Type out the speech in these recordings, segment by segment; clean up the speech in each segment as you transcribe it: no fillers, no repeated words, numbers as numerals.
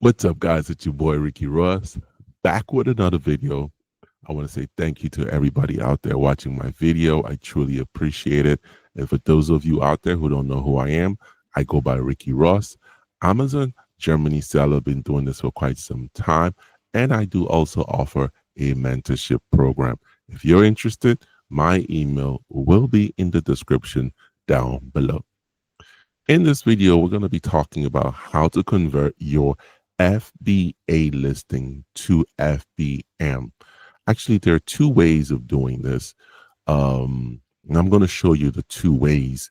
What's up, guys? It's your boy Ricky Ross, back with another video. I want to say thank you to everybody out there watching my video. I truly appreciate it. And for those of you out there who don't know who I am, I go by Ricky Ross, Amazon Germany seller. Been doing this for quite some time. And I do also offer a mentorship program. If you're interested, my email will be in the description down below. In this video, we're going to be talking about how to convert your FBA listing to FBM. Actually, there are two ways of doing this. And I'm going to show you the two ways.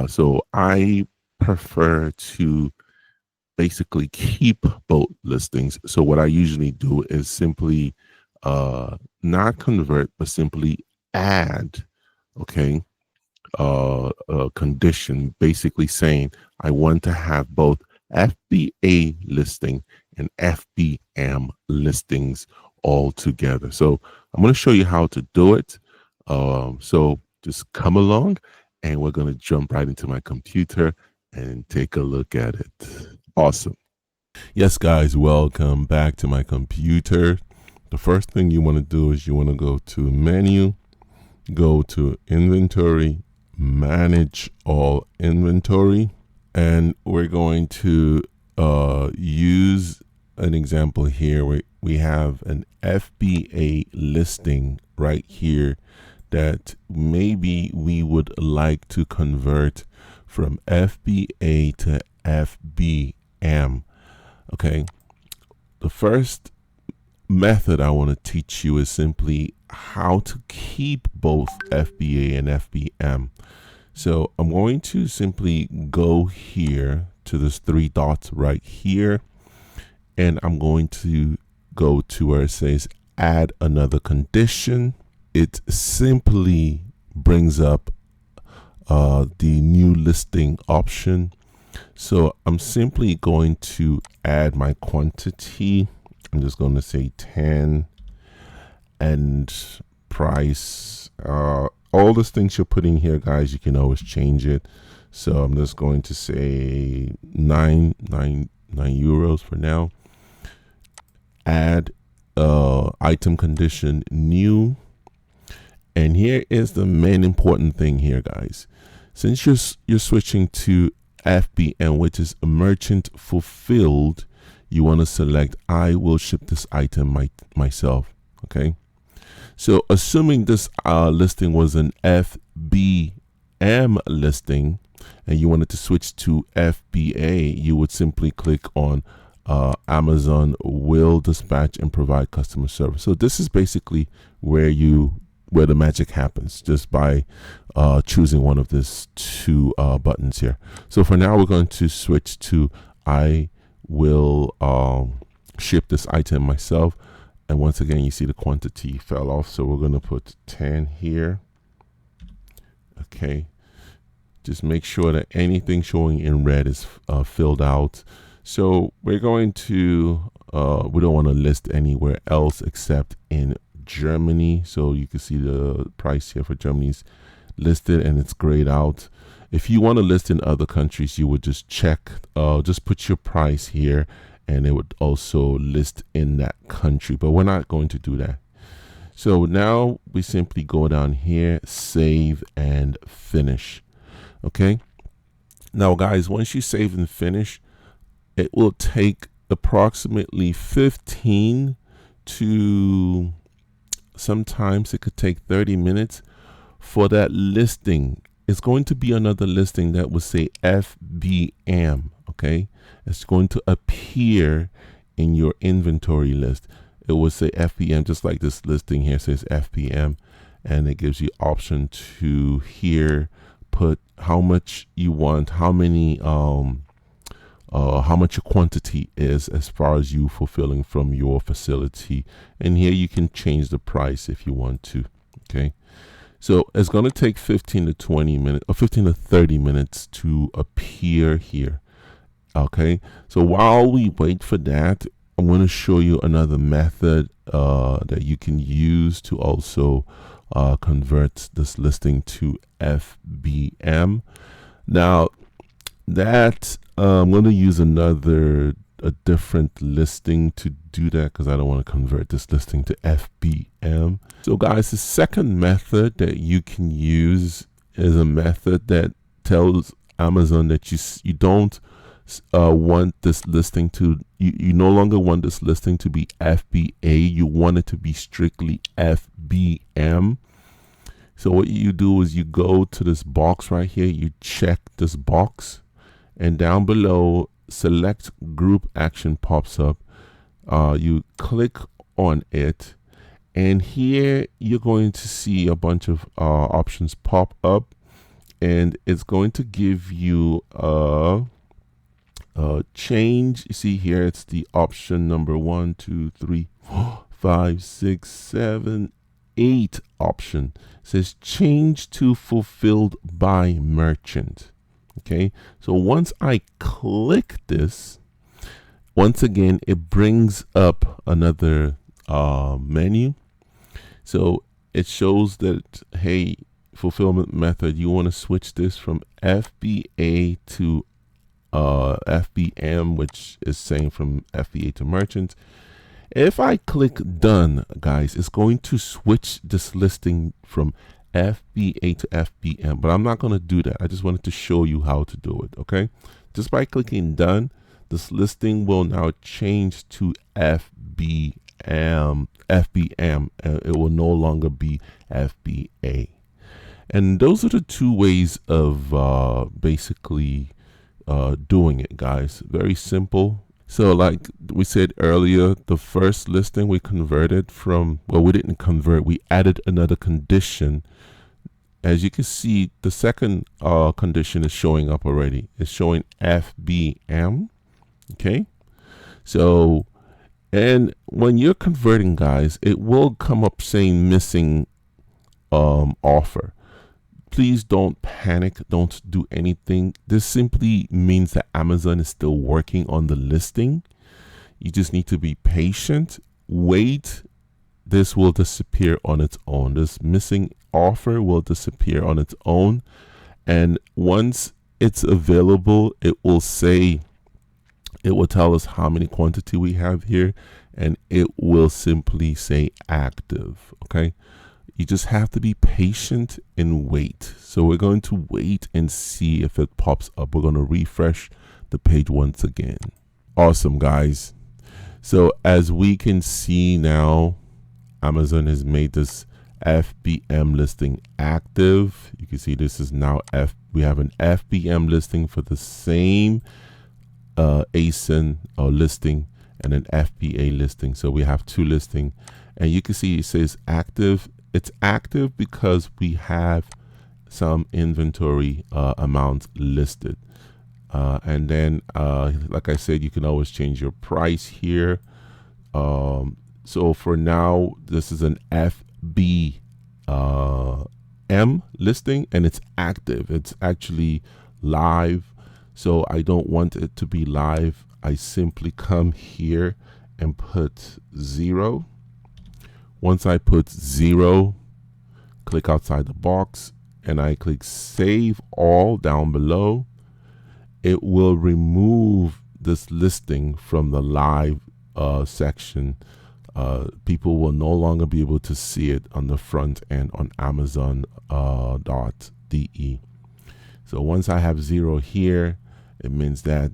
So I prefer to basically keep both listings. So what I usually do is simply not convert, but simply add, okay, condition, basically saying I want to have both FBA listing and FBM listings all together. So I'm going to show you how to do it. So just come along and we're going to jump right into my computer and take a look at it. Awesome. Yes, guys, welcome back to my computer. The first thing you want to do is you want to go to menu, go to inventory, manage all inventory, and we're going to use an example here. We have an FBA listing right here that maybe we would like to convert from FBA to FBM. Okay, the first method I want to teach you is simply how to keep both FBA and FBM. So I'm going to simply go here to this three dots right here, and I'm going to go to where it says add another condition. It simply brings up the new listing option. So I'm simply going to add my quantity. I'm just going to say 10 and price. All those things you're putting here, guys, you can always change it. So I'm just going to say 9 euros for now. Add item condition new. And here is the main important thing here, guys. Since you're switching to FBM, which is a merchant fulfilled, you want to select I will ship this item myself. Okay, so assuming this listing was an FBM listing and you wanted to switch to FBA, you would simply click on Amazon will dispatch and provide customer service. So this is basically where the magic happens, just by choosing one of these two buttons here. So for now, we're going to switch to I will ship this item myself. And once again, you see the quantity fell off, so we're going to put 10 here. Okay, just make sure that anything showing in red is filled out. So we're going to we don't want to list anywhere else except in Germany. So you can see the price here for Germany's listed and it's grayed out. If you want to list in other countries, you would just check, just put your price here and it would also list in that country, but we're not going to do that. So now we simply go down here, save and finish. Okay, now guys, once you save and finish, it will take approximately 15 to sometimes it could take 30 minutes for that listing. It's going to be another listing that will say FBM. Okay, it's going to appear in your inventory list. It will say FBM, just like this listing here says FBM, and it gives you option to here put how much you want, how many how much your quantity is as far as you fulfilling from your facility, and here you can change the price if you want to. Okay, so it's going to take 15 to 20 minutes or 15 to 30 minutes to appear here. Okay, so while we wait for that, I'm going to show you another method that you can use to also convert this listing to FBM. Now that I'm going to use another a different listing to do that because I don't want to convert this listing to FBM. So guys, the second method that you can use is a method that tells Amazon that you don't want this listing to, you no longer want this listing to be FBA. You want it to be strictly FBM. So what you do is you go to this box right here, you check this box, and down below select group action pops up. You click on it, and here you're going to see a bunch of options pop up, and it's going to give you a change. You see here, it's the option number 1, 2, 3, 4, 5, 6, 7, 8 option. It says change to fulfilled by merchant. Okay, so once I click this, once again it brings up another menu. So it shows that, hey, fulfillment method, you want to switch this from FBA to FBM, which is saying from FBA to merchant. If I click done, guys, it's going to switch this listing from FBA to FBM, but I'm not going to do that. I just wanted to show you how to do it. Okay, just by clicking done, this listing will now change to FBM. It will no longer be FBA. And those are the two ways of basically doing it, guys. Very simple. So like we said earlier, the first listing we converted from, well, we didn't convert, we added another condition. As you can see, the second condition is showing up already. It's showing FBM. Okay. So, and when you're converting, guys, it will come up saying missing offer. Please don't panic. Don't do anything. This simply means that Amazon is still working on the listing. You just need to be patient. Wait. This will disappear on its own. This missing offer will disappear on its own. And once it's available, it will say, it will tell us how many quantity we have here, and it will simply say active. Okay. You just have to be patient and wait. So we're going to wait and see if it pops up. We're going to refresh the page once again. Awesome, guys. So as we can see now, Amazon has made this FBM listing active. You can see this is now we have an FBM listing for the same ASIN listing and an FBA listing. So we have two listings, and you can see it says active. It's active because we have some inventory amounts listed. And then, like I said, you can always change your price here. So for now, this is an FBM listing, and it's active. It's actually live. So I don't want it to be live. I simply come here and put 0. Once I put 0, click outside the box, and I click save all down below, it will remove this listing from the live section. People will no longer be able to see it on the front end on Amazon.de. So once I have 0 here, it means that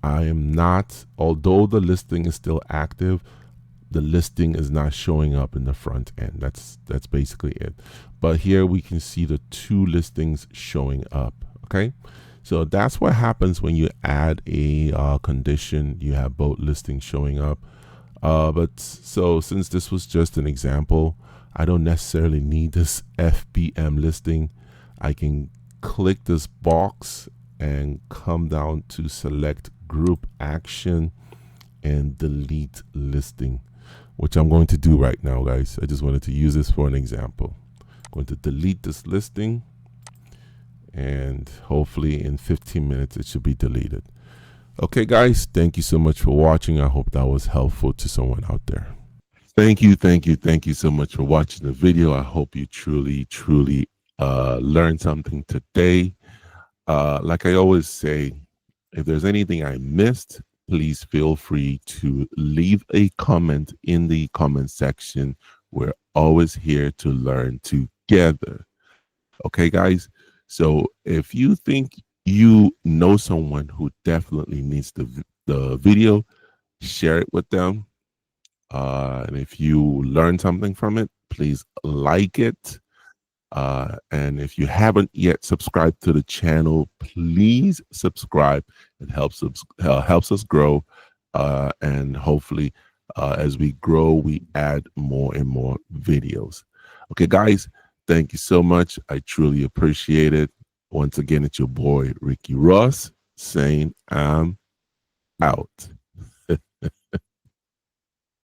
I am not, although the listing is still active, the listing is not showing up in the front end. That's basically it. But here we can see the two listings showing up. Okay, so that's what happens when you add a condition. You have both listings showing up. But so since this was just an example, I don't necessarily need this FBM listing. I can click this box and come down to select group action and delete listing, which I'm going to do right now, guys. I just wanted to use this for an example. I'm going to delete this listing, and hopefully in 15 minutes it should be deleted. Okay, guys, thank you so much for watching. I hope that was helpful to someone out there. Thank you so much for watching the video. I hope you truly learned something today. Like I always say, if there's anything I missed, please feel free to leave a comment in the comment section. We're always here to learn together. Okay, guys? So if you think you know someone who definitely needs the video, share it with them. And if you learn something from it, please like it. And if you haven't yet subscribed to the channel, please subscribe. It helps us grow, and hopefully, as we grow, we add more and more videos. Okay, guys, thank you so much. I truly appreciate it. Once again, it's your boy Ricky Ross saying I'm out.